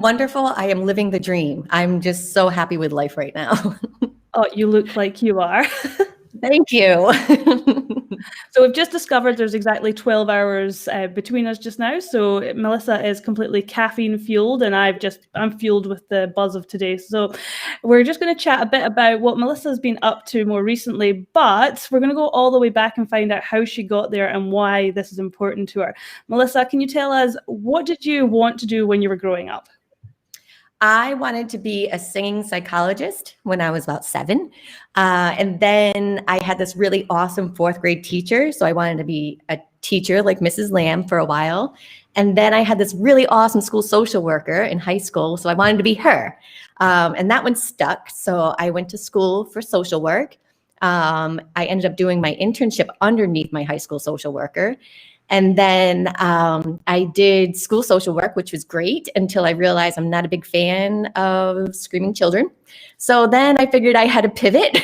wonderful. I am living the dream. I'm just so happy with life right now. Oh, you look like you are. Thank you. So we've just discovered there's exactly 12 hours between us just now. So Melissa is completely caffeine fueled, and I'm fueled with the buzz of today. So we're just going to chat a bit about what Melissa's been up to more recently, but we're going to go all the way back and find out how she got there and why this is important to her. Melissa, can you tell us, what did you want to do when you were growing up? I wanted to be a singing psychologist when I was about 7. And then I had this really awesome 4th grade teacher. So I wanted to be a teacher like Mrs. Lamb for a while. And then I had this really awesome school social worker in high school. So I wanted to be her. And that one stuck. So I went to school for social work. I ended up doing my internship underneath my high school social worker. And then I did school social work, which was great until I realized I'm not a big fan of screaming children. So then I figured I had to pivot.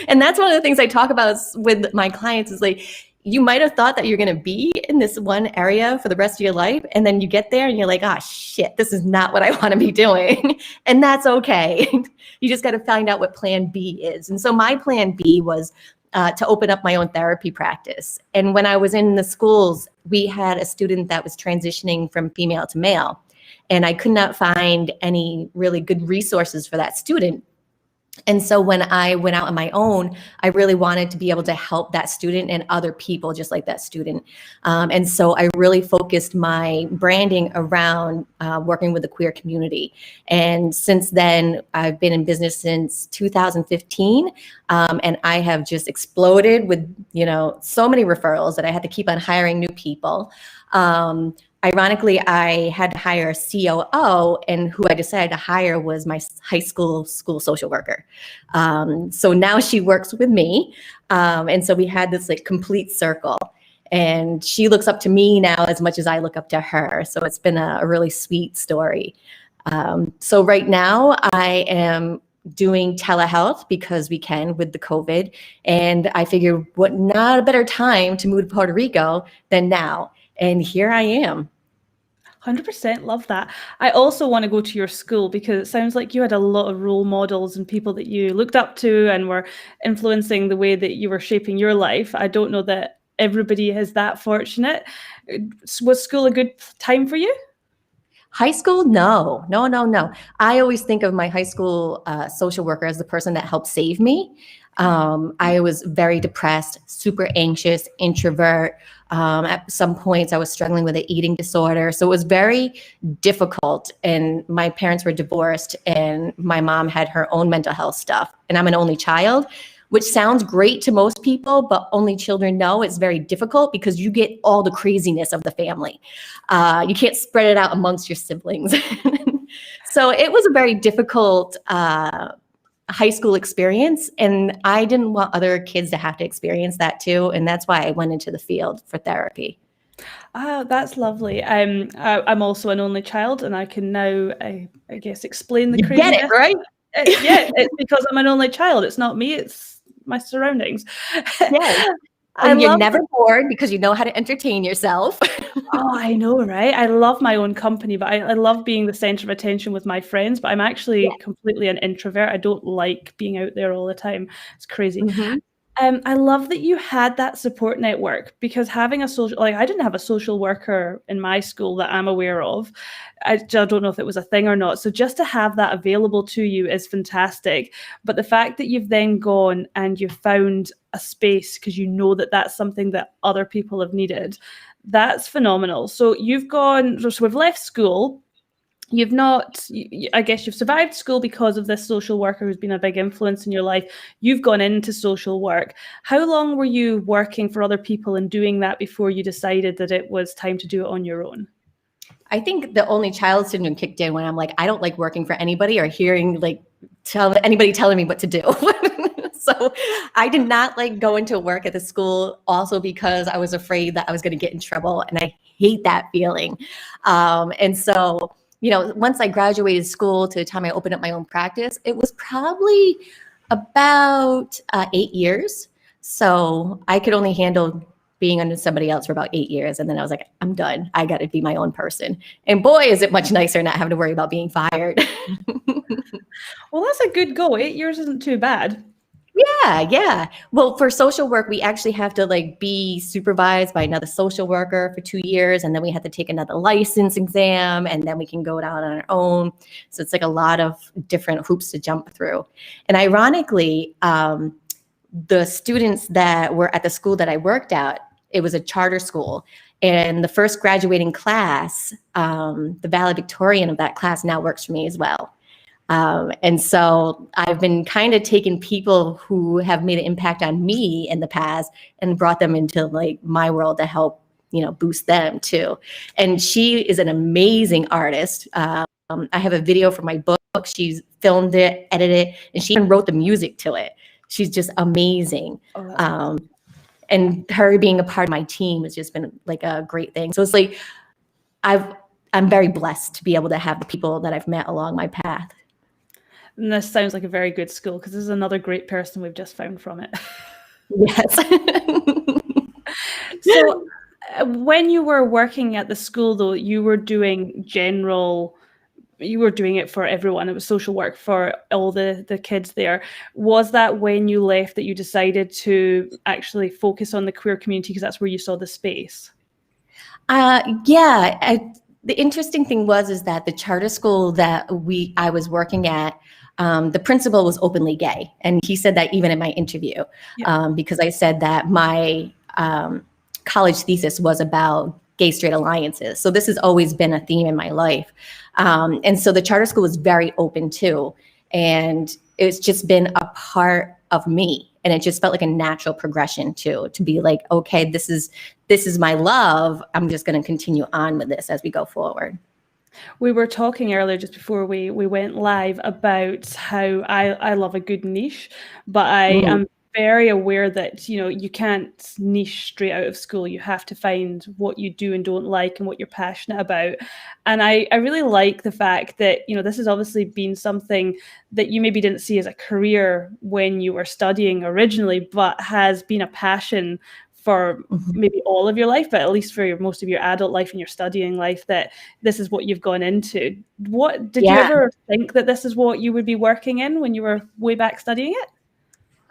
And that's one of the things I talk about with my clients is like, you might have thought that you're going to be in this one area for the rest of your life. And then you get there and you're like, ah, shit, this is not what I want to be doing. And that's okay. You just got to find out what plan B is. And so my plan B was to open up my own therapy practice. And when I was in the schools, we had a student that was transitioning from female to male. And I could not find any really good resources for that student. And so when I went out on my own, I really wanted to be able to help that student and other people just like that student. And so I really focused my branding around working with the queer community. And since then, I've been in business since 2015. And I have just exploded with, so many referrals that I had to keep on hiring new people. Ironically, I had to hire a COO, and who I decided to hire was my high school social worker. So now she works with me. And so we had this like complete circle. And she looks up to me now as much as I look up to her. So it's been a really sweet story. So right now I am doing telehealth because we can with the COVID. And I figured what not a better time to move to Puerto Rico than now. And here I am. 100% love that. I also want to go to your school because it sounds like you had a lot of role models and people that you looked up to and were influencing the way that you were shaping your life. I don't know that everybody is that fortunate. Was school a good time for you? High school? No. I always think of my high school social worker as the person that helped save me. I was very depressed, super anxious, introvert. At some points, I was struggling with an eating disorder. So it was very difficult. And my parents were divorced, and my mom had her own mental health stuff. And I'm an only child, which sounds great to most people, but only children know it's very difficult because you get all the craziness of the family. You can't spread it out amongst your siblings. So it was a very difficult high school experience, and I didn't want other kids to have to experience that too, and that's why I went into the field for therapy. That's lovely. I'm also an only child, and I can now, I guess, explain the craziness. Get it, right? Yeah, it's because I'm an only child. It's not me, it's my surroundings. Yes. And you're never bored because you know how to entertain yourself. Oh, I know, right? I love my own company, but I love being the center of attention with my friends, but I'm actually completely an introvert. I don't like being out there all the time. It's crazy. Mm-hmm. I love that you had that support network, because having a social, like I didn't have a social worker in my school that I'm aware of. I don't know if it was a thing or not. So just to have that available to you is fantastic. But the fact that you've then gone and you've found a space because you know that that's something that other people have needed, that's phenomenal. So you've gone, so we've left school. You've not, I guess you've survived school because of this social worker who's been a big influence in your life. You've gone into social work. How long were you working for other people and doing that before you decided that it was time to do it on your own? I think the only child syndrome kicked in when I'm like, I don't like working for anybody or hearing like anybody telling me what to do. So I did not like going to work at the school, also because I was afraid that I was going to get in trouble, and I hate that feeling. And so, once I graduated school to the time I opened up my own practice, it was probably about 8 years. So I could only handle being under somebody else for about 8 years. And then I was like, I'm done. I got to be my own person. And boy, is it much nicer not having to worry about being fired. Well, that's a good goal. 8 years isn't too bad. Yeah. Well, for social work, we actually have to like be supervised by another social worker for 2 years. And then we have to take another license exam, and then we can go down on our own. So it's like a lot of different hoops to jump through. And ironically, the students that were at the school that I worked at, it was a charter school. And the first graduating class, the valedictorian of that class now works for me as well. And so I've been kind of taking people who have made an impact on me in the past and brought them into like my world to help, boost them too. And she is an amazing artist. I have a video for my book. She's filmed it, edited it, and she even wrote the music to it. She's just amazing. And her being a part of my team has just been like a great thing. So it's like, I'm very blessed to be able to have the people that I've met along my path. And this sounds like a very good school, because this is another great person we've just found from it. Yes. So when you were working at the school, though, you were doing it for everyone. It was social work for all the kids there. Was that when you left that you decided to actually focus on the queer community because that's where you saw the space? Yeah. The interesting thing is that the charter school that I was working at, the principal was openly gay. And he said that even in my interview, because I said that my college thesis was about gay-straight alliances. So this has always been a theme in my life. And so the charter school was very open too. And it's just been a part of me. And it just felt like a natural progression too, to be like, okay, this is my love. I'm just going to continue on with this as we go forward. We were talking earlier, just before we went live, about how I love a good niche, but I am very aware that, you can't niche straight out of school. You have to find what you do and don't like and what you're passionate about. And I really like the fact that, this has obviously been something that you maybe didn't see as a career when you were studying originally, but has been a passion for maybe all of your life, but at least for most of your adult life and your studying life, that this is what you've gone into. What did you ever think that this is what you would be working in when you were way back studying it?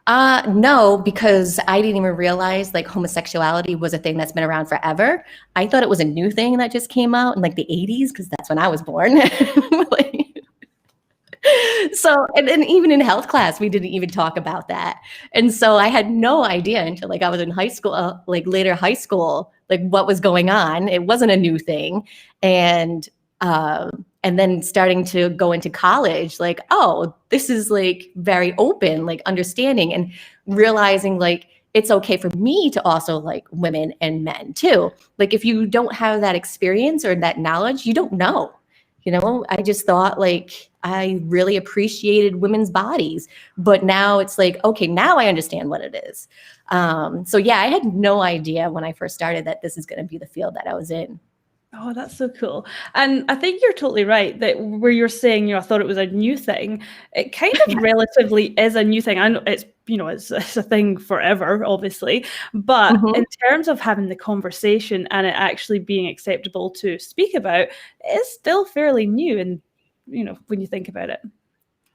No, because I didn't even realize like homosexuality was a thing that's been around forever. I thought it was a new thing that just came out in like the 80s, because that's when I was born. So, and then even in health class, we didn't even talk about that. And so I had no idea until like I was in high school, like later high school, like what was going on. It wasn't a new thing. And then starting to go into college, like, oh, this is like very open, like understanding and realizing like it's okay for me to also like women and men too. Like if you don't have that experience or that knowledge, you don't know. I just thought like I really appreciated women's bodies, but now it's like, okay, now I understand what it is. So yeah, I had no idea when I first started that this is going to be the field that I was in. Oh, that's so cool. And I think you're totally right that where you're saying, I thought it was a new thing, it kind of relatively is a new thing. I know it's, it's a thing forever, obviously, but in terms of having the conversation and it actually being acceptable to speak about, it's still fairly new. And, when you think about it.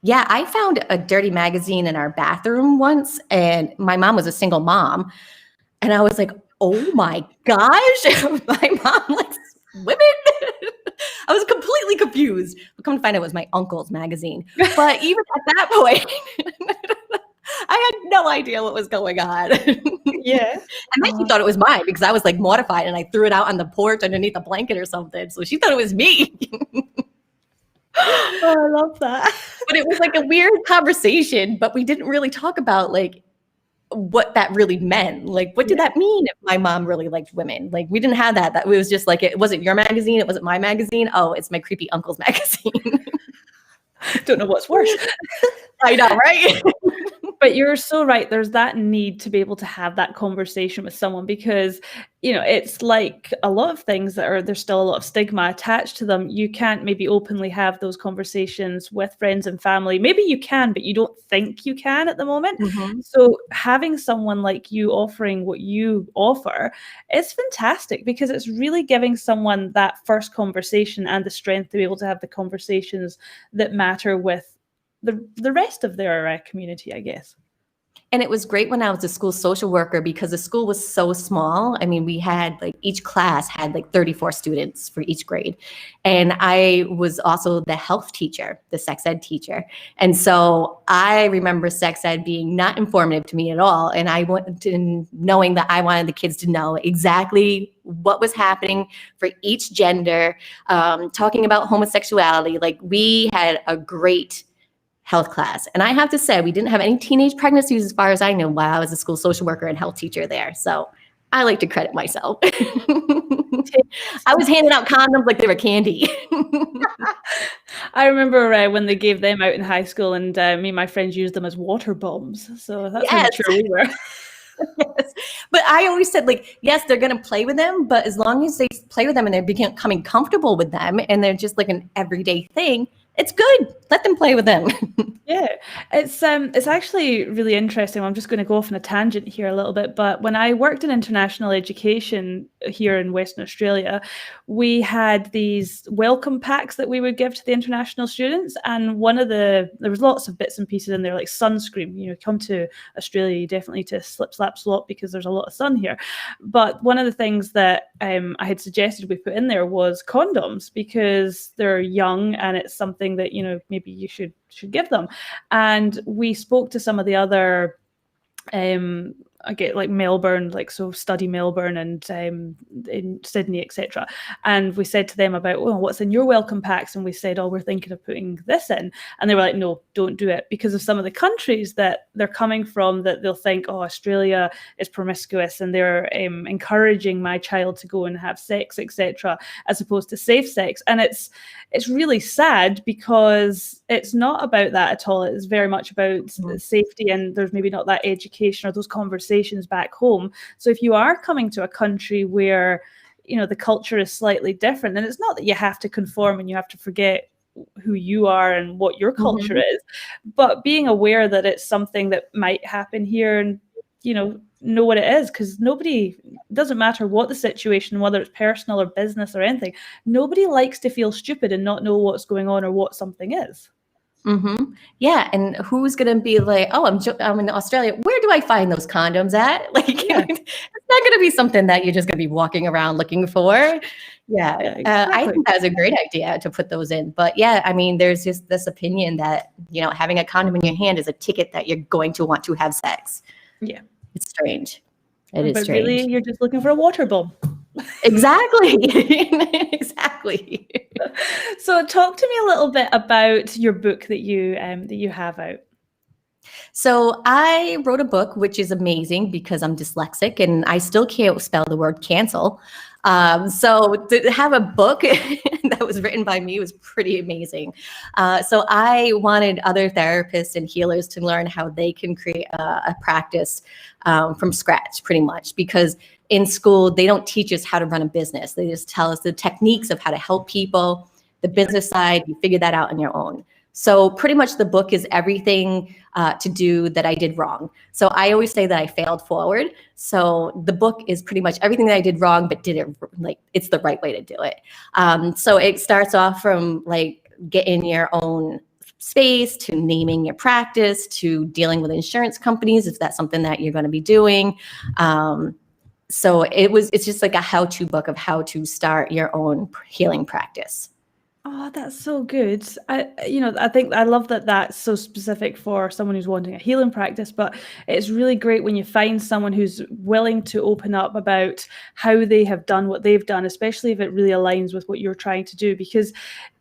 Yeah, I found a dirty magazine in our bathroom once, and my mom was a single mom. And I was like, oh my gosh, my mom likes women. I was completely confused. But come to find out, it was my uncle's magazine. But even at that point, I had no idea what was going on. Yeah. And then she thought it was mine because I was like mortified and I threw it out on the porch underneath a blanket or something. So she thought it was me. Oh, I love that. But it was like a weird conversation, but we didn't really talk about like what that really meant. Like, what did that mean if my mom really liked women? Like, we didn't have that. That it was just like, it wasn't your magazine. It wasn't my magazine. Oh, it's my creepy uncle's magazine. Don't know what's worse. I know, right? But you're so right. There's that need to be able to have that conversation with someone because, it's like a lot of things there's still a lot of stigma attached to them. You can't maybe openly have those conversations with friends and family. Maybe you can, but you don't think you can at the moment. Mhm. So having someone like you offering what you offer is fantastic because it's really giving someone that first conversation and the strength to be able to have the conversations that matter with the rest of their community, I guess. And it was great when I was a school social worker because the school was so small. I mean, we had each class had 34 students for each grade. And I was also the health teacher, the sex ed teacher. And so I remember sex ed being not informative to me at all. And I went in knowing that I wanted the kids to know exactly what was happening for each gender, talking about homosexuality. We had a great health class. And I have to say, we didn't have any teenage pregnancies as far as I know while I was a school social worker and health teacher there. So I like to credit myself. I was handing out condoms like they were candy. I remember when they gave them out in high school and me and my friends used them as water bombs. So that's how mature we were. Yes. But I always said, yes, they're going to play with them, but as long as they play with them and they're becoming comfortable with them and they're just an everyday thing, it's good. Let them play with them. Yeah, it's actually really interesting. I'm just going to go off on a tangent here a little bit, but when I worked in international education here in Western Australia, we had these welcome packs that we would give to the international students, and there was lots of bits and pieces in there, like sunscreen. Come to Australia, you definitely need to slip, slap, swap because there's a lot of sun here. But one of the things that I had suggested we put in there was condoms because they're young and it's something that maybe you should give them. And we spoke to some of the other I get Melbourne, so Study Melbourne and in Sydney, etc. And we said to them about, what's in your welcome packs? And we said, we're thinking of putting this in. And they were like, no, don't do it, because of some of the countries that they're coming from, that they'll think, Australia is promiscuous and they're encouraging my child to go and have sex, etc., as opposed to safe sex. And it's really sad because it's not about that at all. It's very much about safety, and there's maybe not that education or those conversations back home. So if you are coming to a country where the culture is slightly different, then it's not that you have to conform and you have to forget who you are and what your culture is, but being aware that it's something that might happen here, and know what it is, because doesn't matter what the situation, whether it's personal or business or anything, nobody likes to feel stupid and not know what's going on or what something is. Mm-hmm. Yeah, and who's going to be like, I'm in Australia, where do I find those condoms at? It's not going to be something that you're just going to be walking around looking for. Yeah, exactly. I think that was a great idea to put those in. But yeah, I mean, there's just this opinion that, having a condom in your hand is a ticket that you're going to want to have sex. Yeah. It's strange. It is strange. Really, you're just looking for a water bomb. Exactly. Exactly. So talk to me a little bit about your book that you have out. So I wrote a book, which is amazing because I'm dyslexic and I still can't spell the word cancel. So to have a book that was written by me was pretty amazing. So I wanted other therapists and healers to learn how they can create a practice from scratch, pretty much, because in school, they don't teach us how to run a business. They just tell us the techniques of how to help people. The business side, you figure that out on your own. So pretty much the book is everything to do that I did wrong. So I always say that I failed forward. So the book is pretty much everything that I did wrong, but did it it's the right way to do it. So it starts off from getting your own space, to naming your practice, to dealing with insurance companies if that's something that you're going to be doing. So it's just like a how-to book of how to start your own healing practice. Oh, that's so good. I think I love that that's so specific for someone who's wanting a healing practice, but it's really great when you find someone who's willing to open up about how they have done what they've done, especially if it really aligns with what you're trying to do, because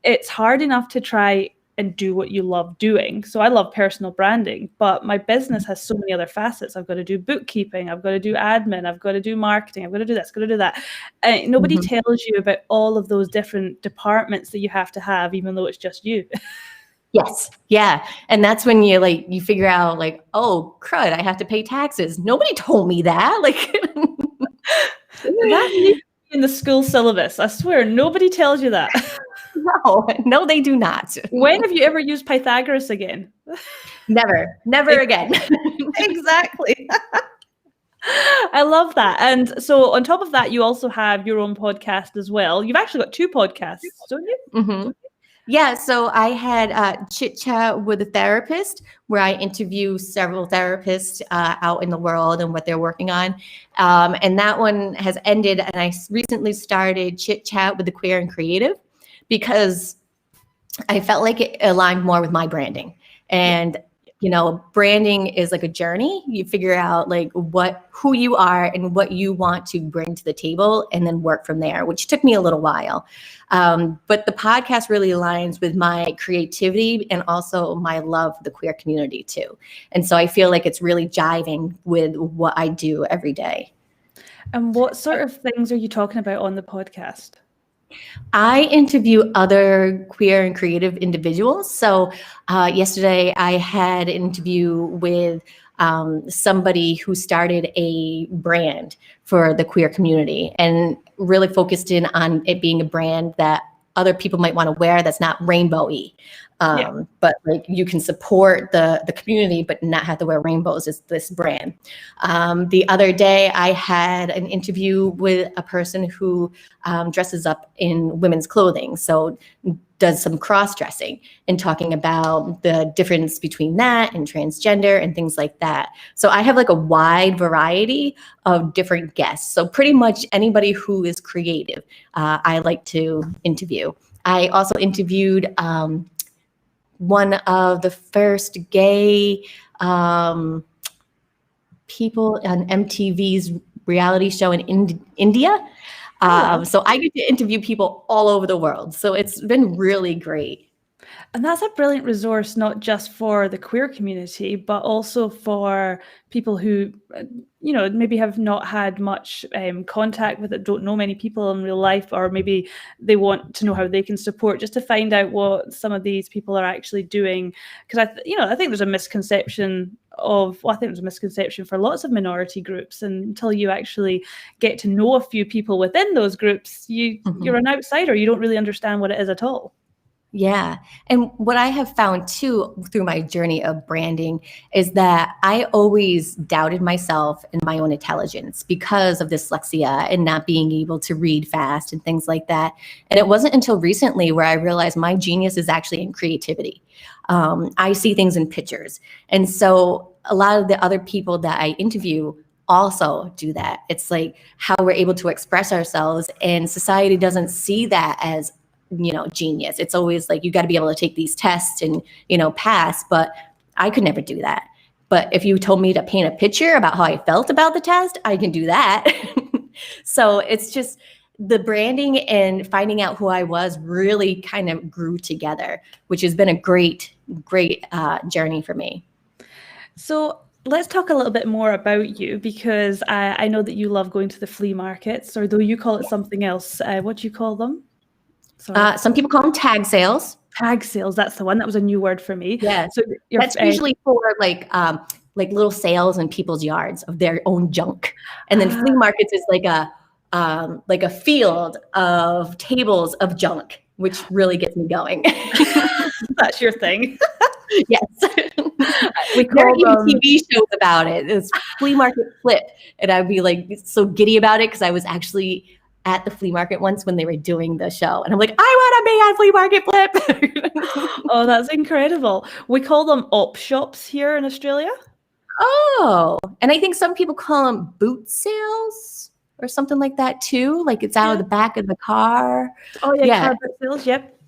it's hard enough to try and do what you love doing. So I love personal branding, but my business has so many other facets. I've got to do bookkeeping, I've got to do admin, I've got to do marketing, I've got to do this, got to do that. Nobody tells you about all of those different departments that you have to have, even though it's just you. Yes. Yeah. And that's when you figure out like, oh, crud, I have to pay taxes. Nobody told me that. Like, That needs to be in the school syllabus. I swear, nobody tells you that. no, they do not. When have you ever used Pythagoras again? Never again. Exactly. I love that. And so on top of that, you also have your own podcast as well. You've actually got 2 podcasts, don't you? Mm-hmm. Yeah, so I had Chit Chat with a Therapist, where I interview several therapists out in the world and what they're working on. And that one has ended, and I recently started Chit Chat with the Queer and Creative, because I felt like it aligned more with my branding. And branding is like a journey. You figure out like who you are and what you want to bring to the table, and then work from there, which took me a little while. But the podcast really aligns with my creativity and also my love for the queer community too. And so I feel like it's really jiving with what I do every day. And what sort of things are you talking about on the podcast? I interview other queer and creative individuals. So yesterday I had an interview with somebody who started a brand for the queer community, and really focused in on it being a brand that other people might want to wear that's not rainbowy. But like you can support the community, but not have to wear rainbows. It's this brand. The other day, I had an interview with a person who dresses up in women's clothing. So does some cross-dressing, and talking about the difference between that and transgender and things like that. So I have like a wide variety of different guests. So pretty much anybody who is creative, I like to interview. I also interviewed one of the first gay people on MTV's reality show in India. So I get to interview people all over the world. So it's been really great. And that's a brilliant resource, not just for the queer community, but also for people who, maybe have not had much contact with it, don't know many people in real life, or maybe they want to know how they can support, just to find out what some of these people are actually doing. Because I think there's a misconception for lots of minority groups, and until you actually get to know a few people within those groups, you're an outsider. You don't really understand what it is at all. Yeah. And what I have found too through my journey of branding is that I always doubted myself and my own intelligence because of dyslexia and not being able to read fast and things like that. And it wasn't until recently where I realized my genius is actually in creativity. I see things in pictures. And so a lot of the other people that I interview also do that. It's like how we're able to express ourselves, and society doesn't see that as genius. It's always like, you got to be able to take these tests and, pass, but I could never do that. But if you told me to paint a picture about how I felt about the test, I can do that. So it's just the branding and finding out who I was really kind of grew together, which has been a great journey for me. So let's talk a little bit more about you, because I know that you love going to the flea markets, or though you call it something else. What do you call them? Some people call them tag sales. Tag sales, that's the one. That was a new word for me. Yeah, so that's usually for like little sales in people's yards of their own junk. And then flea markets is like a field of tables of junk, which really gets me going. That's your thing. Yes. We call even TV shows about it. It's flea market flip. And I'd be like so giddy about it because I was actually at the flea market once when they were doing the show. And I'm like, I want to be on flea market flip. Oh, that's incredible. We call them op shops here in Australia. Oh, and I think some people call them boot sales or something like that too. Like it's out of the back of the car. Oh yeah, car boot sales, yep.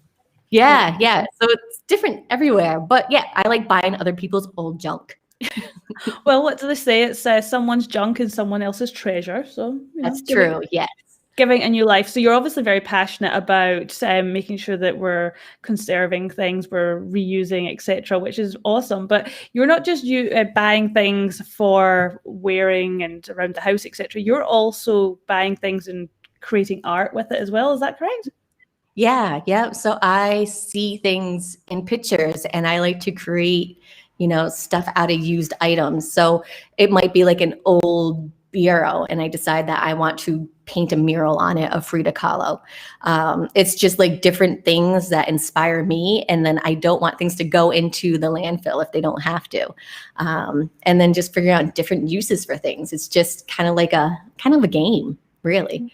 Yeah. So it's different everywhere. But yeah, I like buying other people's old junk. Well, what do they say? It's someone's junk and someone else's treasure. So that's true. Yes. Giving a new life. So you're obviously very passionate about making sure that we're conserving things, we're reusing, etc., which is awesome. But you're not just buying things for wearing and around the house, etc. You're also buying things and creating art with it as well. Is that correct? Yeah. So I see things in pictures and I like to create, stuff out of used items. So it might be like an old bureau and I decide that I want to paint a mural on it of Frida Kahlo. It's just like different things that inspire me. And then I don't want things to go into the landfill if they don't have to. And then just figuring out different uses for things. It's just kind of a game, really.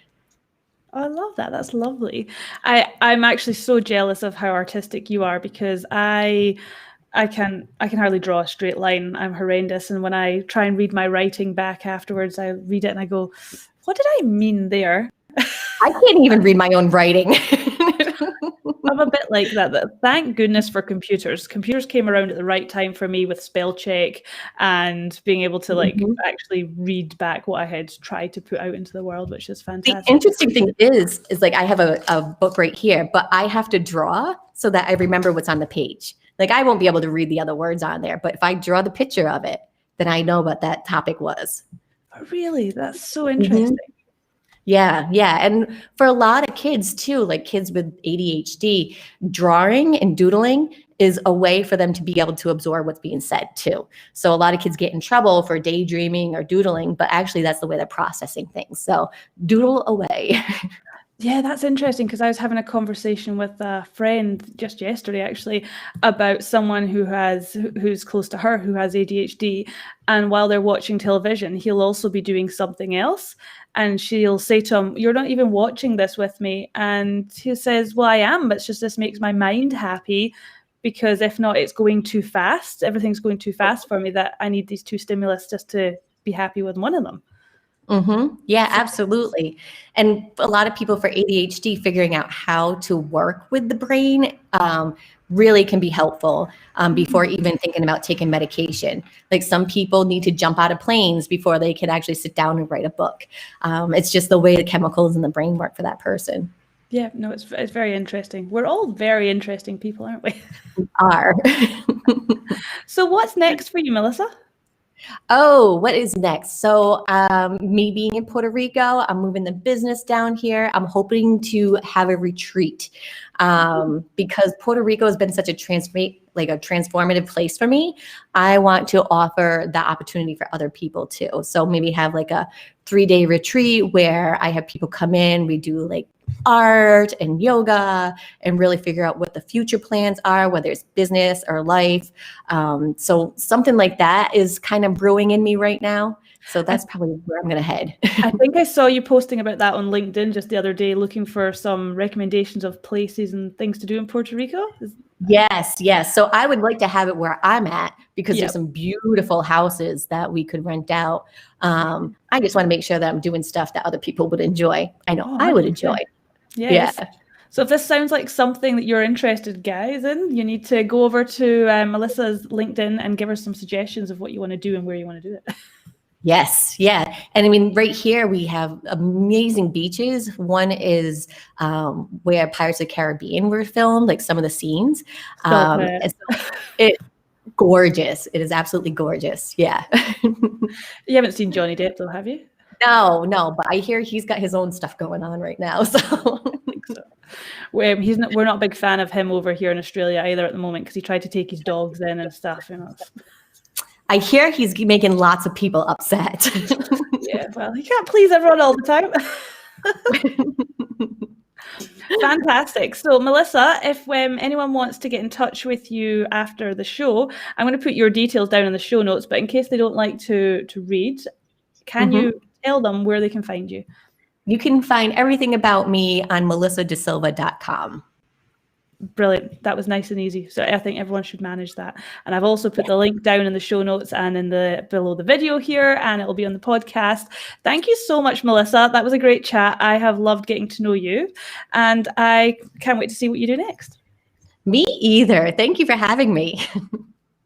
Oh, I love that. That's lovely. I'm actually so jealous of how artistic you are because I can hardly draw a straight line. I'm horrendous. And when I try and read my writing back afterwards, I read it and I go, what did I mean there? I can't even read my own writing. I'm a bit like that. Thank goodness for computers. Computers came around at the right time for me with spell check and being able to actually read back what I had tried to put out into the world, which is fantastic. The interesting thing is like I have a book right here, but I have to draw so that I remember what's on the page. Like I won't be able to read the other words on there, but if I draw the picture of it, then I know what that topic was. Oh, really? That's so interesting. Yeah. And for a lot of kids too, like kids with ADHD, drawing and doodling is a way for them to be able to absorb what's being said too. So a lot of kids get in trouble for daydreaming or doodling, but actually that's the way they're processing things. So doodle away. Yeah, that's interesting because I was having a conversation with a friend just yesterday actually about someone who's close to her who has ADHD, and while they're watching television, he'll also be doing something else, and she'll say to him, "You're not even watching this with me," and he says, "Well, I am, but it's just this makes my mind happy because if not, it's going too fast. Everything's going too fast for me that I need these two stimulus just to be happy with one of them." Yeah, absolutely. And a lot of people for ADHD figuring out how to work with the brain really can be helpful before even thinking about taking medication. Like some people need to jump out of planes before they can actually sit down and write a book. It's just the way the chemicals in the brain work for that person. Yeah, no, it's very interesting. We're all very interesting people, aren't we? We are. So what's next for you, Melissa? Oh, what is next? So me being in Puerto Rico, I'm moving the business down here. I'm hoping to have a retreat because Puerto Rico has been such a transformative place for me. I want to offer the opportunity for other people too. So maybe have like a 3-day retreat where I have people come in, we do like art and yoga and really figure out what the future plans are, whether it's business or life. So something like that is kind of brewing in me right now. So that's probably where I'm going to head. I think I saw you posting about that on LinkedIn just the other day, looking for some recommendations of places and things to do in Puerto Rico. Yes. So I would like to have it where I'm at because there's some beautiful houses that we could rent out. I just want to make sure that I'm doing stuff that other people would enjoy. I know I would enjoy. Yes. Yeah. So if this sounds like something that you're interested, guys, in, you need to go over to Melissa's LinkedIn and give her some suggestions of what you want to do and where you want to do it. Yes. Yeah. And I mean, right here, we have amazing beaches. One is where Pirates of the Caribbean were filmed, like some of the scenes. It's gorgeous. It is absolutely gorgeous. Yeah. You haven't seen Johnny Depp though, have you? No, but I hear he's got his own stuff going on right now. So we're not a big fan of him over here in Australia either at the moment because he tried to take his dogs in and stuff, you know. I hear he's making lots of people upset. Yeah, well, he can't please everyone all the time. Fantastic. So, Melissa, if anyone wants to get in touch with you after the show, I'm going to put your details down in the show notes, but in case they don't like to read, can you tell them where they can find you? You can find everything about me on melissadasilva.com. Brilliant. That was nice and easy. So I think everyone should manage that. And I've also put the link down in the show notes and in below the video here, and it'll be on the podcast. Thank you so much, Melissa. That was a great chat. I have loved getting to know you, and I can't wait to see what you do next. Me either. Thank you for having me.